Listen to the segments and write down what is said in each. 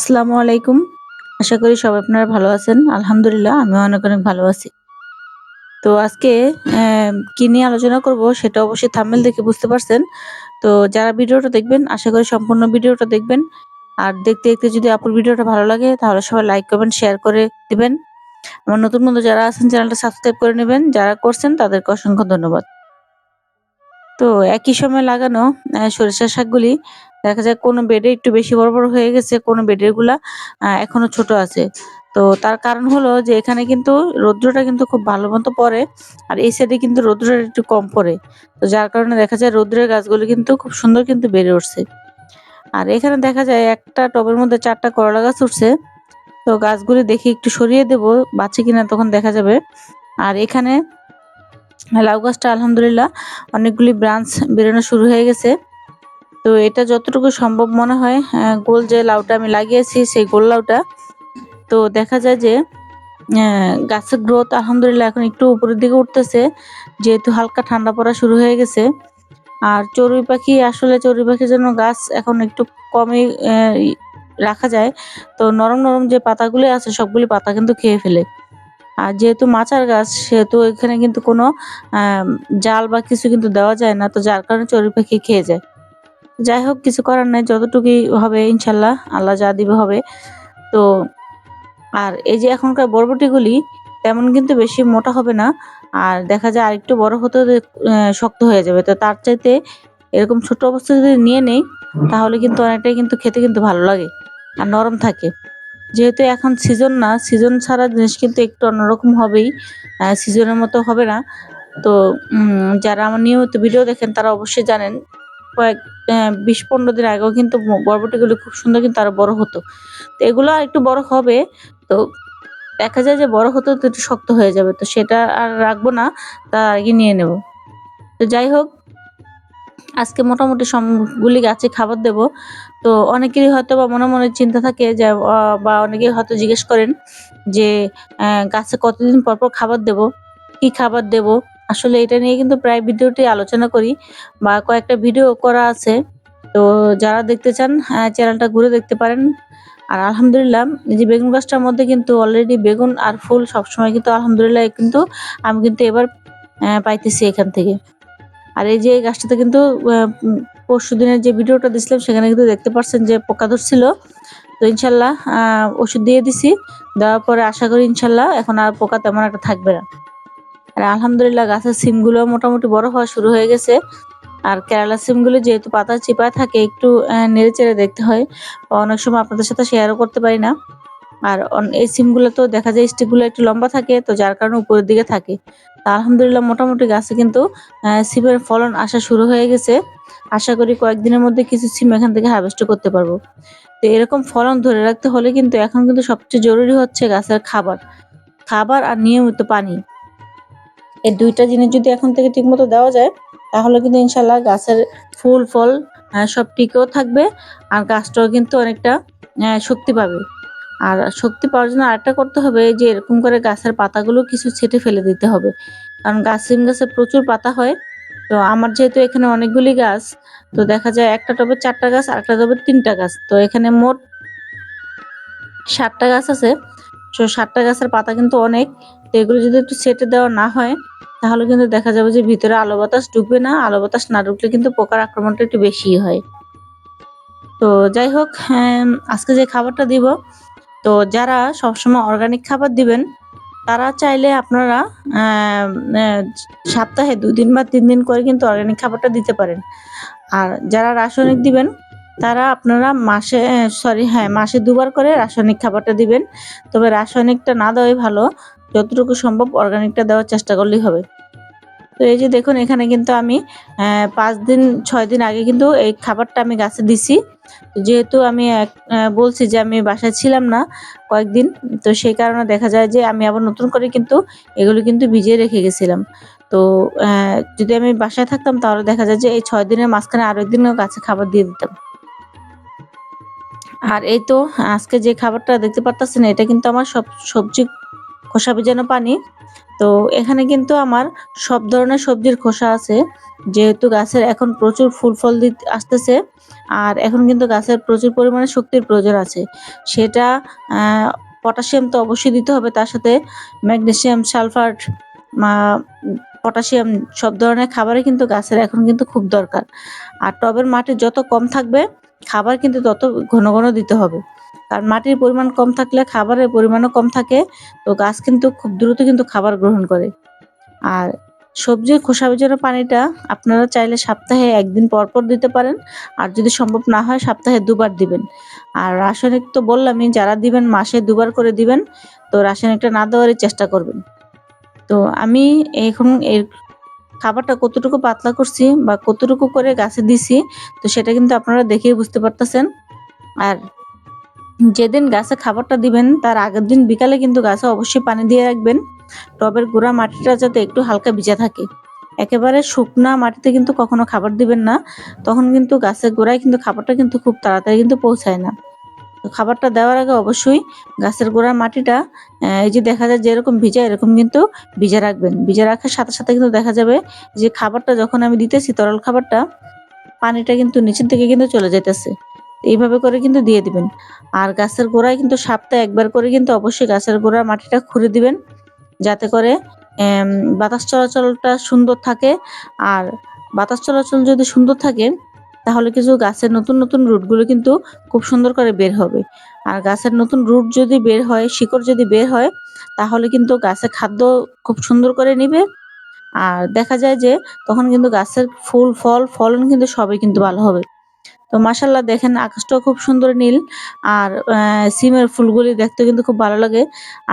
আসসালামু আলাইকুম। আশা করি সবাই আপনারা ভালো আছেন। আলহামদুলিল্লাহ আমিও অনেক ভালো আছি। তো আজকে কি নিয়ে আলোচনা করব সেটা অবশ্যই থাম্বনেল দেখে বুঝতে পারছেন। তো যারা ভিডিওটা দেখবেন আশা করি সম্পূর্ণ ভিডিওটা দেখবেন। আর দেখতে যদি আপুর ভিডিওটা ভালো লাগে তাহলে সবাই লাইক, কমেন্ট, শেয়ার করে দিবেন। আমার নতুন বন্ধু যারা আছেন চ্যানেলটা সাবস্ক্রাইব করে নেবেন। যারা করছেন তাদেরকে অসংখ্য ধন্যবাদ। তো একই সময়ে লাগানো সরিষার শাকগুলি দেখা যায় কোনো বেডে একটু বেশি বড় হয়ে গেছে, কোনো বেডের গুলা এখনো ছোট আছে। তো তার কারণ হলো যে এখানে কিন্তু রৌদ্রটা কিন্তু খুব ভালো মতো পড়ে, আর এই সাইডে কিন্তু রৌদ্রটা একটু কম পড়ে। তো যার কারণে দেখা যায় রৌদ্রের গাছগুলি কিন্তু খুব সুন্দর কিন্তু বেড়ে উঠছে। আর এখানে দেখা যায় একটা টবের মধ্যে ৪ টা করলা গাছ উঠছে। তো গাছগুলি দেখি একটু সরিয়ে দেব, বাঁচে কিনা তখন দেখা যাবে। আর এখানে লাউ গাছটা আলহামদুলিল্লাহ অনেকগুলি ব্রাঞ্চ বেরোনো শুরু হয়ে গেছে। তো এটা যতটুকু সম্ভব মনে হয় গোল যে লাউটা আমি লাগিয়েছি সেই গোল লাউটা। তো দেখা যায় যে গাছের গ্রোথ আলহামদুলিল্লাহ এখন একটু উপরের দিকে উঠতেছে, যেহেতু হালকা ঠান্ডা পড়া শুরু হয়ে গেছে। আর চড়ুই পাখির জন্য গাছ এখন একটু কমই রাখা যায়। তো নরম যে পাতাগুলি আছে সবগুলি পাতা কিন্তু খেয়ে ফেলে। আর যেহেতু মাচার গাছ সেহেতু এখানে কিন্তু কোনো জাল বা কিছু কিন্তু দেওয়া যায় না। তো যার কারণে চড়ুই পাখি খেয়ে যায়। যাই হোক, কিছু করার নাই, যতটুকুই হবে ইনশাল্লাহ আল্লাহ যা দিবে হবে। তো আর এই যে এখনকার বরবটিগুলি তেমন কিন্তু বেশি মোটা হবে না, আর দেখা যায় আরেকটু বড় হতে হতে শক্ত হয়ে যাবে। তো তার চাইতে এরকম ছোট অবস্থায় যদি নিয়ে নেই তাহলে কিন্তু অনেকটাই কিন্তু খেতে কিন্তু ভালো লাগে আর নরম থাকে। যেহেতু এখন সিজন না, সিজন ছাড়া জিনিস কিন্তু একটু অন্যরকম হবেই, সিজনের মতো হবে না। তো যারা আমার নিয়মিত ভিডিও দেখেন তারা অবশ্যই জানেন কয়েক ২০-১৫ দিন আগেও কিন্তু বরবটিগুলো খুব সুন্দর কিন্তু আরো বড় হতো। তো এগুলো আরেকটু বড় হবে। তো দেখা যায় যে বড় হতে একটু শক্ত হয়ে যাবে। তো সেটা আর রাখবো না, তার আগে নিয়ে নেব। তো যাই হোক, আজকে মোটামুটি সবগুলি গাছে খাবার দেব। তো অনেকেরই হয়তোবা মনে চিন্তা থাকে যে বা অনেকেই হয়তো জিজ্ঞেস করেন যে গাছে কতদিন পর খাবার দেব? কি খাবার দেব? আসলে এটা নিয়ে কিন্তু প্রায় ভিডিওতে আলোচনা করি বা কয়েকটা ভিডিও করা আছে। তো যারা দেখতে চান চ্যানেলটা ঘুরে দেখতে পারেন। আর আলহামদুলিল্লাহ এই যে বেগুন গাছটার মধ্যে কিন্তু অলরেডি বেগুন আর ফুল সবসময় কিন্তু আলহামদুলিল্লাহ কিন্তু আমি কিন্তু এবার পাইতেছি এখান থেকে। আর এই যে এই গাছটাতে কিন্তু পরশুদিনের যে ভিডিওটা দিছিলাম সেখানে কিন্তু দেখতে পারছেন যে পোকা ধরছিল। তো ইনশাল্লাহ ওষুধ দিয়ে দিছি। দেওয়ার পরে আশা করি ইনশাল্লাহ এখন আর পোকা তেমন একটা থাকবে না। আর আলহামদুলিল্লাহ গাছের সিমগুলো মোটামুটি বড় হওয়া শুরু হয়ে গেছে। আর কেরালা সিমগুলো যেহেতু পাতা চিপায় থাকে একটু নেড়েচেড়ে দেখতে হয়। অনেক সময় আপনাদের সাথে শেয়ারও করতে পারি না। আর এই সিমগুলো তো দেখা যায় স্টিকগুলো একটু লম্বা থাকে, তো যার কারণে উপরের দিকে থাকে। তা আলহামদুলিল্লাহ মোটামুটি গাছে কিন্তু সিমের ফলন আসা শুরু হয়ে গেছে। আশা করি কয়েকদিনের মধ্যে কিছু সিম এখান থেকে হারভেস্ট করতে পারবো। তো এরকম ফলন ধরে রাখতে হলে কিন্তু এখন কিন্তু সবচেয়ে জরুরি হচ্ছে গাছের খাবার আর নিয়মিত পানি। এই ২ টা জিনিস যদি এখন থেকে ঠিকমতো দেওয়া যায় তাহলে কিন্তু ইনশাআল্লাহ গাছের ফুল, ফল সব টিকেও থাকবে। আর গাছটাও কিন্তু অনেকটা শক্তি পাবে। আর শক্তি পাওয়ার জন্য আরেকটা করতে হবে যে এরকম করে গাছের পাতাগুলো কিছু ছেঁটে ফেলে দিতে হবে। কারণ সিম গাছে প্রচুর পাতা হয়। তো আমার যেহেতু এখানে অনেকগুলি গাছ, তো দেখা যায় একটা টবে ৪ টা গাছ, আরেকটা টবে ৩ টা গাছ। তো এখানে মোট ৭ টা গাছ আছে। ৭ টা গাছের পাতা কিন্তু অনেক। তো এগুলো যদি একটু ছেঁটে দেওয়া না হয় তাহলে কিন্তু দেখা যাবে যে ভিতরে আলো বাতাস ঢুকবে না। আলো বাতাস না ঢুকলে কিন্তু পোকার আক্রমণটা একটু বেশিই হয়। তো যাই হোক, আজকে যে খাবারটা দিব, তো যারা সবসময় অর্গানিক খাবার দিবেন তারা চাইলে আপনারা আহ, আহ, সপ্তাহে ২ দিন বা ৩ দিন করে কিন্তু অর্গানিক খাবারটা দিতে পারেন। আর যারা রাসায়নিক দিবেন তারা আপনারা মাসে ২ বার করে রাসায়নিক খাবারটা দিবেন। তবে রাসায়নিকটা না দেওয়াই ভালো, যতটুকু সম্ভব অর্গানিকটা দেওয়ার চেষ্টা করলেই হবে। তো এই যে দেখুন এখানে কিন্তু আমি ৫ দিন ৬ দিন আগে কিন্তু এই খাবারটা আমি গাছে দিছি। যেহেতু আমি বলছি যে আমি বাসায় ছিলাম না কয়েকদিন, তো সেই কারণে দেখা যায় যে আমি আবার নতুন করে কিন্তু এগুলো কিন্তু ভিজিয়ে রেখে গেছিলাম। তো যদি আমি বাসায় থাকতাম তাহলে দেখা যায় যে এই ৬ দিনের মাঝখানে আরো একদিনও গাছে খাবার দিয়ে দিতাম। আর এই তো আজকে যে খাবারটা দেখতে পারতেছেন এটা কিন্তু আমার সবজি খোসা ভেজানো পানি। তো এখানে কিন্তু আমার সব ধরনের সবজির খোসা আছে। যেহেতু গাছের এখন প্রচুর ফুল ফল আসতেছে, আর এখন কিন্তু গাছের প্রচুর পরিমাণে শক্তির প্রয়োজন আছে। সেটা আ পটাশিয়াম তো অবশ্যই দিতে হবে। তার সাথে ম্যাগনেসিয়াম, সালফার, মা পটাশিয়াম সব ধরনের খাবারই কিন্তু গাছের এখন কিন্তু খুব দরকার। আর টবের মাটি যত কম থাকবে, খাবার কিন্তু তত ঘন ঘন দিতে হবে। কারণ মাটির পরিমাণ কম থাকলে খাবারের পরিমাণও কম থাকে। তো গাছ কিন্তু খুব দ্রুত কিন্তু খাবার গ্রহণ করে। আর সবজির খোসা ভেজানো পানিটা আপনারা চাইলে সপ্তাহে ১ দিন পর, পর দিতে পারেন। আর যদি সম্ভব না হয় সপ্তাহে ২ বার দিবেন। আর রাসায়নিক তো বললামই, যারা দিবেন মাসে ২ বার করে দিবেন। তো রাসায়নিকটা না দেওয়ারই চেষ্টা করবেন। তো আমি এখন এর খাবারটা কতটুকু পাতলা করছি বা কতটুকু করে গাছে দিছি, তো সেটা কিন্তু আপনারা দেখেই বুঝতে পারতেছেন। আর যেদিন গাছে খাবারটা দিবেন তার আগের দিন বিকালে কিন্তু গাছে অবশ্যই পানি দিয়ে রাখবেন। টবের গোড়া মাটিটা যাতে একটু হালকা ভিজা থাকে। একেবারে শুকনা মাটিতে কিন্তু কখনো খাবার দিবেন না। তখন কিন্তু গাছের গোড়ায় কিন্তু খাবারটা কিন্তু খুব তাড়াতাড়ি কিন্তু পৌঁছায় না। তো খাবারটা দেওয়ার আগে অবশ্যই গাছের গোড়ার মাটিটা এই যে দেখা যায় যেরকম ভিজা, এরকম কিন্তু ভিজা রাখবেন। ভিজা রাখার সাথে, সাথে কিন্তু দেখা যাবে যে খাবারটা যখন আমি দিতেছি, তরল খাবারটা, পানিটা কিন্তু নিচের দিকে কিন্তু চলে যাইতেছে। এইভাবে করে কিন্তু দিয়ে দিবেন। আর গাছের গোড়ায় কিন্তু সপ্তাহে ১ বার করে কিন্তু অবশ্যই গাছের গোড়ার মাটিটা খুঁড়ে দিবেন। যাতে করে এম বাতাস চলাচলটা সুন্দর থাকে। আর বাতাস চলাচল যদি সুন্দর থাকে, তাহলে কিছু গাছের নতুন, নতুন রুটগুলো কিন্তু খুব সুন্দর করে বের হবে। আর গাছের নতুন রুট যদি বের হয়, শিকড় যদি বের হয়, তাহলে কিন্তু গাছে খাদ্য খুব সুন্দর করে নিবে। আর দেখা যায় যে তখন কিন্তু গাছের ফুল, ফল, ফলন কিন্তু সবই কিন্তু ভালো হবে। তো মাশাআল্লাহ দেখেন আকাশটাও খুব সুন্দর নীল। আর সিমের ফুলগুলি দেখতে কিন্তু খুব ভালো লাগে।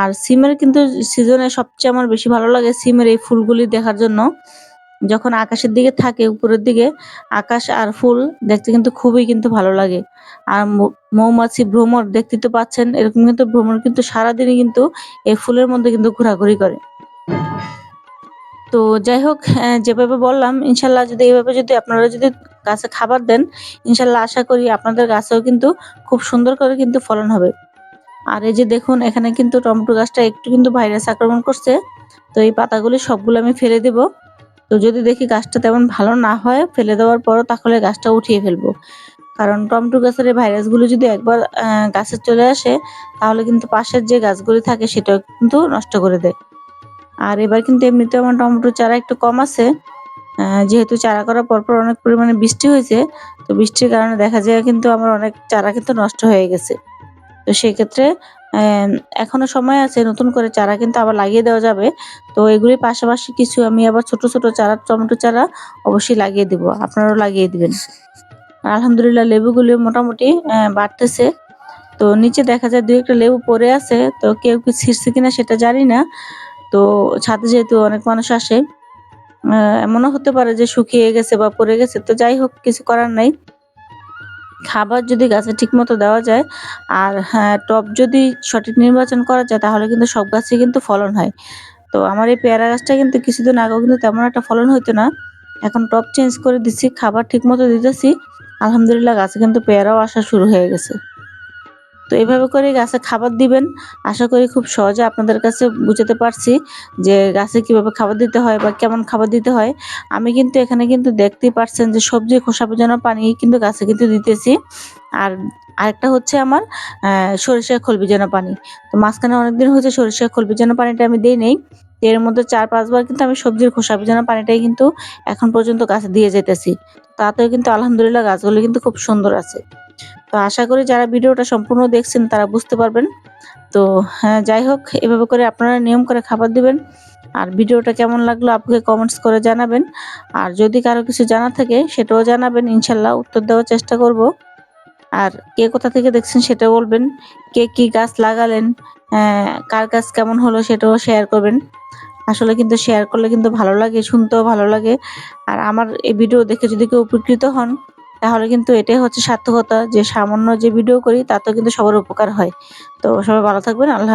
আর সিমের কিন্তু সিজনে সবচেয়ে আমার বেশি ভালো লাগে সিমের এই ফুলগুলি দেখার জন্য। যখন আকাশের দিকে থাকে উপরের দিকে, আকাশ আর ফুল দেখতে কিন্তু খুবই কিন্তু ভালো লাগে। আর মৌমাছি, ভ্রমর দেখতে তো পাচ্ছেন, এরকম কিন্তু ভ্রমর কিন্তু সারাদিনই কিন্তু এই ফুলের মধ্যে কিন্তু ঘোরাঘুরি করে। তো যাই হোক, যেভাবে বললাম ইনশাআল্লাহ যদি এভাবে যদি আপনারা যদি গাছে খাবার দেন, ইনশাআল্লাহ আশা করি আপনাদের গাছেও কিন্তু খুব সুন্দর করে কিন্তু ফলন হবে। আর এই যে দেখুন এখানে কিন্তু টমেটো গাছটা একটু কিন্তু ভাইরাস আক্রমণ করছে। তো এই পাতাগুলি সবগুলো আমি ফেলে দেব। তো যদি দেখি গাছটা তেমন ভালো না হয় ফেলে দেওয়ার পরও, তাহলে গাছটা উঠিয়ে ফেলবো। কারণ টমেটো গাছের এই ভাইরাসগুলো যদি একবার গাছে চলে আসে, তাহলে কিন্তু পাশের যে গাছগুলি থাকে সেটাও কিন্তু নষ্ট করে দেয়। আর এবার কিন্তু এমনিতেও আমার টমেটোর চারা একটু কম আছে। যেহেতু চারা করার পরপর অনেক পরিমাণে বৃষ্টি হয়েছে, তো বৃষ্টির কারণে দেখা যায় কিন্তু আমার অনেক চারা কিন্তু নষ্ট হয়ে গেছে। তো সেক্ষেত্রে এখনো সময় আছে, নতুন করে চারা কিন্তু আবার লাগিয়ে দেওয়া যাবে। তো এগুলির পাশাপাশি কিছু আমি আবার ছোট, ছোট চারা, টমেটো চারা অবশ্যই লাগিয়ে দিব। আপনারাও লাগিয়ে দিবেন। আলহামদুলিল্লাহ লেবুগুলিও মোটামুটি বাড়তেছে। তো নিচে দেখা যায় ২ ১ টা লেবু পড়ে আছে। তো কেউ কি ছিঁড়ছে কিনা সেটা জানি না। তো ছাদে যেহেতু অনেক মানুষ আসে, এমনও হতে পারে যে শুকিয়ে গেছে বা পড়ে গেছে। তো যাই হোক, কিছু করার নাই। খাবার যদি গাছে ঠিকমতো দেওয়া যায়, আর হ্যাঁ, টব যদি সঠিক নির্বাচন করা যায়, তাহলে কিন্তু সব গাছেই কিন্তু ফলন হয়। তো আমার এই পেয়ারা গাছটা কিন্তু কিছুদিন আগেও কিন্তু তেমন একটা ফলন হইতো না। এখন টব চেঞ্জ করে দিচ্ছি, খাবার ঠিকমতো দিতেছি। আলহামদুলিল্লাহ গাছে কিন্তু পেয়ারাও আসা শুরু হয়ে গেছে। তো এভাবে করে গাছে খাবার দিবেন। আশা করি খুব সহজে আপনাদের কাছে বুঝাতে পারছি যে গাছে কিভাবে খাবার দিতে হয় বা কেমন খাবার দিতে হয়। আমি কিন্তু এখানে কিন্তু দেখতেই পারছেন যে সবজির খোসা ভেজানো পানি কিন্তু গাছে কিন্তু দিতেছি। আর আরেকটা হচ্ছে আমার সরিষার খোল ভেজানো পানি। তো মাঝখানে অনেকদিন হয়েছে সরিষার খোল ভেজানো পানিটা আমি দেই নাই। এর মধ্যে ৪-৫ বার কিন্তু আমি সবজির খোসা ভেজানো পানিটাই কিন্তু এখন পর্যন্ত গাছে দিয়ে যাইতেছি। তাতেও কিন্তু আলহামদুলিল্লাহ গাছগুলো কিন্তু খুব সুন্দর আছে। তো আশা করি যারা ভিডিওটা সম্পূর্ণ দেখছেন তারা বুঝতে পারবেন। তো হ্যাঁ, যাই হোক এভাবে করে আপনারা নিয়ম করে খাবার দিবেন। আর ভিডিওটা কেমন লাগলো আপনাকে কমেন্টস করে জানাবেন। আর যদি কারো কিছু জানার থাকে সেটাও জানাবেন, ইনশাআল্লাহ উত্তর দেওয়ার চেষ্টা করব। আর কে কোথা থেকে দেখছেন সেটাও বলবেন। কে কি গাছ লাগালেন, কার গাছ কেমন হলো সেটাও শেয়ার করবেন। আসলে কিন্তু শেয়ার করলে কিন্তু ভালো লাগে, শুনতেও ভালো লাগে। আর আমার এই ভিডিও দেখে যদি কেউ উপকৃত হন, তাহলে কিন্তু এটাই হচ্ছে সার্থকতা যে সামান্য যে ভিডিও করি তাতেও কিন্তু সবার উপকার হয়। তো সবাই ভালো থাকবেন। আল্লাহ